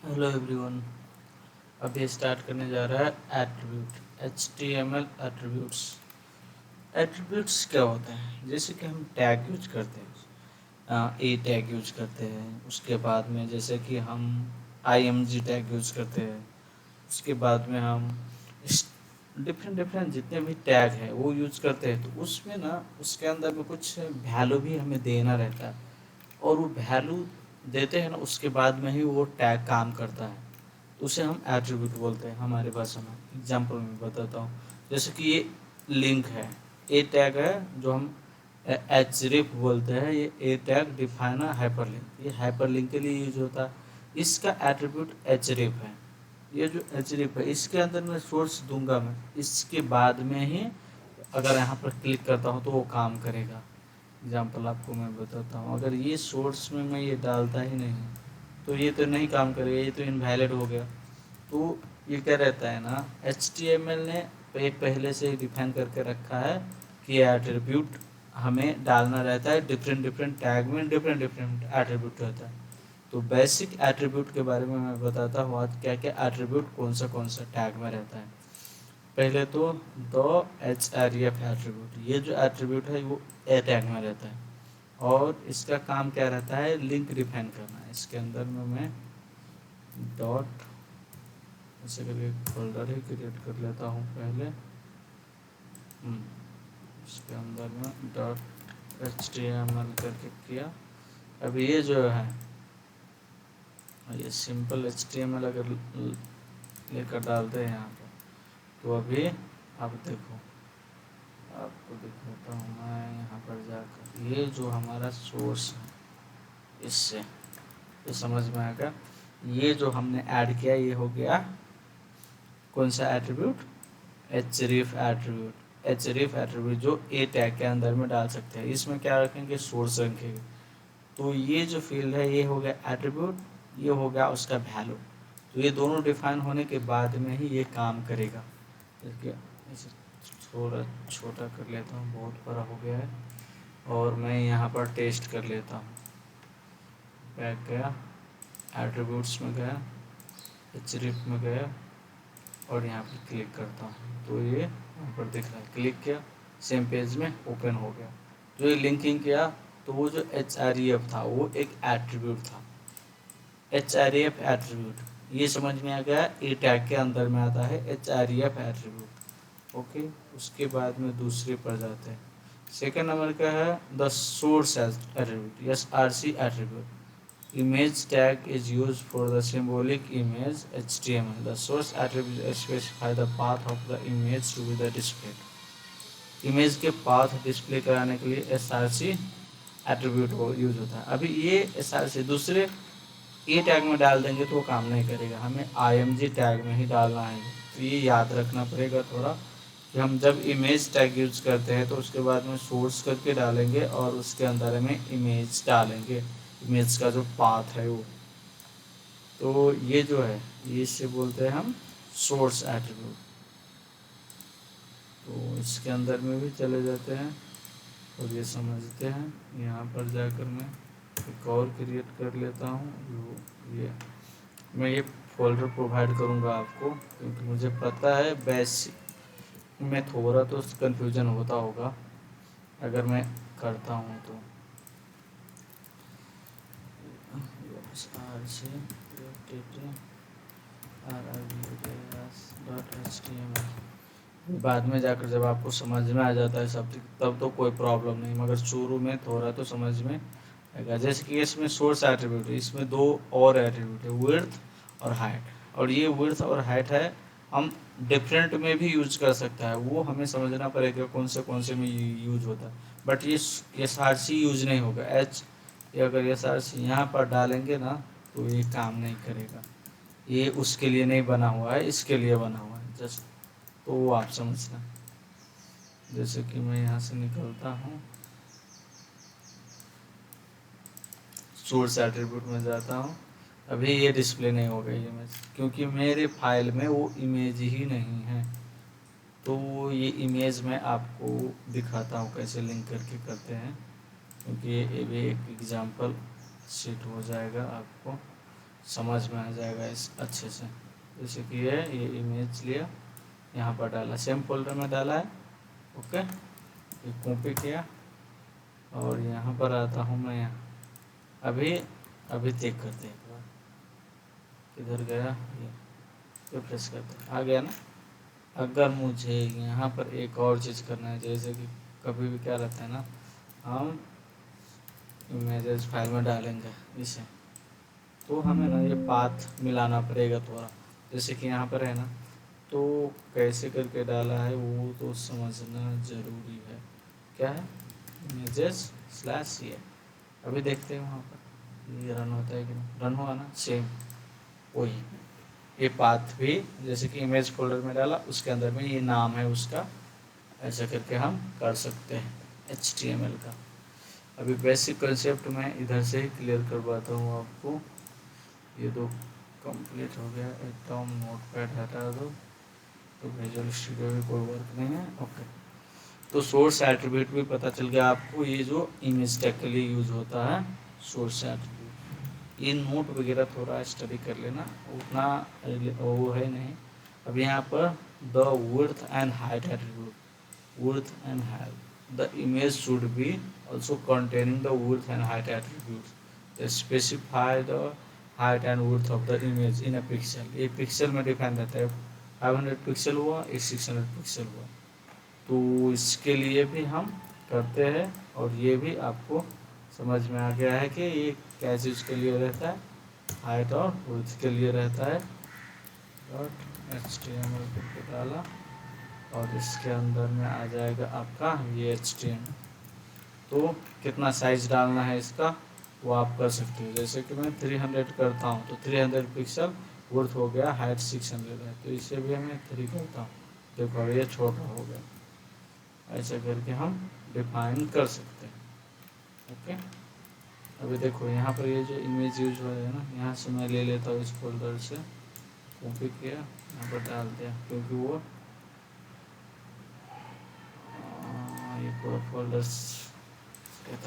Hello everyone. अभी start करने जा रहा है एट्रीब्यूट HTML एट्रीब्यूट्स। एट्रीब्यूट्स क्या होते हैं? जैसे कि हम टैग यूज करते हैं, ए टैग यूज करते हैं। उसके बाद में जैसे कि हम IMG टैग यूज करते हैं। उसके बाद में हम डिफरेंट डिफरेंट जितने भी टैग हैं वो यूज करते हैं। तो उसमें ना उसके अंदर में कुछ वैल्यू भी हमें देना रहता है, और वो वैल्यू देते हैं ना, उसके बाद में ही वो टैग काम करता है। तो उसे हम एट्रीब्यूट बोलते हैं हमारी भाषा में। एग्जाम्पल में बताता हूँ। जैसे कि ये लिंक है, ए टैग है जो हम एचरिफ बोलते हैं। ये ए टैग डिफाइन हाइपरलिंक, ये हाइपरलिंक के लिए यूज होता है। इसका एट्रीब्यूट एचरिफ है। ये जो एचरिफ है इसके अंदर मैं सोर्स दूंगा, मैं इसके बाद में ही अगर यहाँ पर क्लिक करता हूँ तो वो काम करेगा। एग्जाम्पल आपको मैं बताता हूँ। अगर ये सोर्स में मैं ये डालता ही नहीं तो ये तो नहीं काम करेगा, ये तो इनवैलिड हो गया। तो ये क्या रहता है ना, HTML ने पहले से ही डिफाइन करके रखा है कि एट्रीब्यूट हमें डालना रहता है। डिफरेंट डिफरेंट टैग में डिफरेंट डिफरेंट एट्रीब्यूट रहता है। तो बेसिक एट्रीब्यूट के बारे में मैं बताता हूँ आज, क्या क्या एट्रीब्यूट कौन सा टैग में रहता है। पहले तो द href एट्रीब्यूट, ये जो एट्रीब्यूट है वो ए टैग में रहता है। और इसका काम क्या रहता है? लिंक डिफाइन करना है। इसके अंदर में मैं डॉट ऐसे करके एक फोल्डर ही क्रिएट कर लेता हूँ पहले। इसके अंदर में डॉट HTML करके किया। अब ये जो है, ये सिंपल HTML अगर लेकर डालते हैं यहाँ पर, तो अभी आप देखो, आपको दिखाता हूँ मैं यहाँ पर जाकर। ये जो हमारा सोर्स है, इससे ये समझ में आएगा। ये जो हमने ऐड किया ये हो गया कौन सा एट्रीब्यूट? एचरिफ एट्रीब्यूट। एचरिफ एट्रीब्यूट जो ए टैग के अंदर में डाल सकते हैं। इसमें क्या रखेंगे? सोर्स रखेंगे। तो ये जो फील्ड है ये हो गया एट्रीब्यूट, ये हो गया उसका वैल्यू। तो ये दोनों डिफाइन होने के बाद में ही ये काम करेगा। देखिए इसे थोड़ा छोटा कर लेता हूँ, बहुत बड़ा हो गया है। और मैं यहाँ पर टेस्ट कर लेता हूँ। बैक गया, एट्रीब्यूट्स में गया, एचरिफ में गया, और यहाँ पर क्लिक करता हूँ तो ये यहाँ पर दिख रहा है। क्लिक किया, सेम पेज में ओपन हो गया। जो ये लिंकिंग किया, तो वो जो HREF था वो एक एट्रीब्यूट था। HREF एट्रीब्यूट ये समझ में आ गया, ए टैग के अंदर में आता है HREF एट्रीब्यूट। ओके, उसके बाद में दूसरे पर जाते हैं। सेकेंड नंबर का है the source attribute, SRC attribute. Image tag is used for the symbolic image HTML. The source attribute specify the path of the image to be the displayed. Image के पाथ डिस्प्ले कराने के लिए SRC attribute को use होता है। अभी ये SRC दूसरे ए टैग में डाल देंगे तो वो काम नहीं करेगा, हमें IMG टैग में ही डालना है। तो ये याद रखना पड़ेगा थोड़ा, कि हम जब इमेज टैग यूज करते हैं तो उसके बाद में सोर्स करके डालेंगे और उसके अंदर में इमेज डालेंगे, इमेज का जो पाथ है वो। तो ये जो है ये इससे बोलते हैं हम सोर्स एट्रीब्यूट। तो इसके अंदर में भी चले जाते हैं और ये समझते हैं। यहाँ पर जाकर मैं एक और क्रिएट कर लेता हूँ। जो ये मैं ये फोल्डर प्रोवाइड करूँगा आपको, क्योंकि मुझे पता है बेसिक में थोड़ा तो कन्फ्यूजन होता होगा अगर मैं करता हूँ तो। बाद में जाकर जब आपको समझ में आ जाता है सब, तब तो कोई प्रॉब्लम नहीं, मगर शुरू में थोड़ा तो समझ में आएगा। जैसे कि इसमें सोर्स एट्रीब्यूट है, इसमें दो और एट्रीब्यूट है, विड्थ और हाइट। और ये विड्थ और हाइट है, हम डिफरेंट में भी यूज कर सकता है, वो हमें समझना पड़ेगा कौन से में यूज होता है। बट ये SRC यूज नहीं होगा। अगर SRC यहाँ पर डालेंगे ना तो ये काम नहीं करेगा। ये उसके लिए नहीं बना हुआ है, इसके लिए बना हुआ है जस्ट। तो वो आप समझना। जैसे कि मैं यहाँ से निकलता हूँ, सोर्स एट्रीब्यूट में जाता हूँ। अभी ये डिस्प्ले नहीं हो गई इमेज, क्योंकि मेरे फाइल में वो इमेज ही नहीं है। तो ये इमेज मैं आपको दिखाता हूँ कैसे लिंक करके करते हैं, क्योंकि ये भी एक एग्जांपल सेट हो जाएगा आपको। समझ में आ जाएगा इस अच्छे से। जैसे कि ये इमेज लिया, यहाँ पर डाला, सेम फोल्डर में डाला है। ओके, ये कॉपी किया और यहाँ पर आता हूँ मैं यहाँ। अभी चेक करते हैं एक बार, किधर गया ये, रिफ्रेश करते हैं, आ गया ना। अगर मुझे यहाँ पर एक और चीज़ करना है, जैसे कि कभी भी क्या रहता है ना, हम इमेजेस फाइल में डालेंगे इसे, तो हमें ना ये पाथ मिलाना पड़ेगा थोड़ा। जैसे कि यहाँ पर है ना, तो कैसे करके डाला है वो तो समझना ज़रूरी है। क्या है, इमेजेस स्लैश ये। अभी देखते हैं वहाँ पर ये रन होता है कि नहीं, रन हुआ ना, सेम वही। ये पाथ भी जैसे कि इमेज फोल्डर में डाला, उसके अंदर में ये नाम है उसका, ऐसा करके हम कर सकते हैं HTML का। अभी बेसिक कंसेप्ट मैं इधर से ही क्लियर करवाता हूँ आपको। ये तो कंप्लीट हो गया, एकदम नोटपैड हटा दो, तो विजुअल स्टूडियो में कोई वर्क नहीं है। ओके, तो सोर्स एट्रीब्यूट भी पता चल गया आपको, ये जो इमेज टैग के लिए यूज होता है सोर्स एट्रीब्यूट। ये नोट वगैरह थोड़ा स्टडी कर लेना, उतना वो है नहीं। अब यहाँ पर the width and height attribute, width and height. The image should be also containing the width and height attributes. They specify the height and width of the image in a pixel. ये pixel में define रहता है, 500 pixel हुआ, 600 pixel हुआ। तो इसके लिए भी हम करते हैं, और ये भी आपको समझ में आ गया है कि ये क्या चीज़ के लिए रहता है, हाइट और विड्थ के लिए रहता है। .html को डाला और इसके अंदर में आ जाएगा आपका ये HTML। तो कितना साइज डालना है इसका वो आप कर सकते हो। जैसे कि मैं 300 करता हूँ, तो 300 पिक्सल विड्थ हो गया, हाइट 600 है, तो इसे भी मैं 3 करता हूँ। देखो ये छोटा हो गया, ऐसा करके हम डिफाइन कर सकते हैं। ओके, अभी देखो यहाँ पर ये जो इमेज यूज हो रहा है ना, यहाँ से मैं ले लेता हूँ, इस फोल्डर से कॉपी किया, यहाँ पर डाल दिया, क्योंकि वो ये पूरा फोल्डर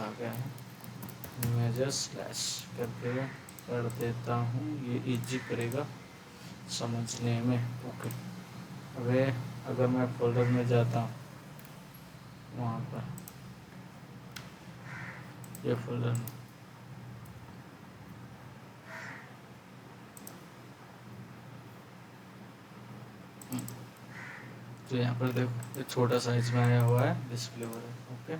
आ गया है। इमेजेस स्लैश करके कर देता हूँ, ये इजी पड़ेगा समझने में। ओके, अबे अगर मैं फोल्डर में जाता हूँ, वहाँ पर ये फोल्डर में तो यहाँ पर देखो ये छोटा साइज में आया हुआ है, डिस्प्ले हो रहा है। ओके,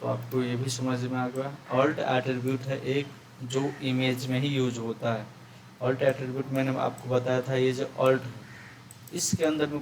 तो आपको ये भी समझ में आ गया। ऑल्ट एट्रीब्यूट है एक जो इमेज में ही यूज होता है। ऑल्ट एट्रीब्यूट मैंने आपको बताया था, ये जो ऑल्ट, इसके अंदर में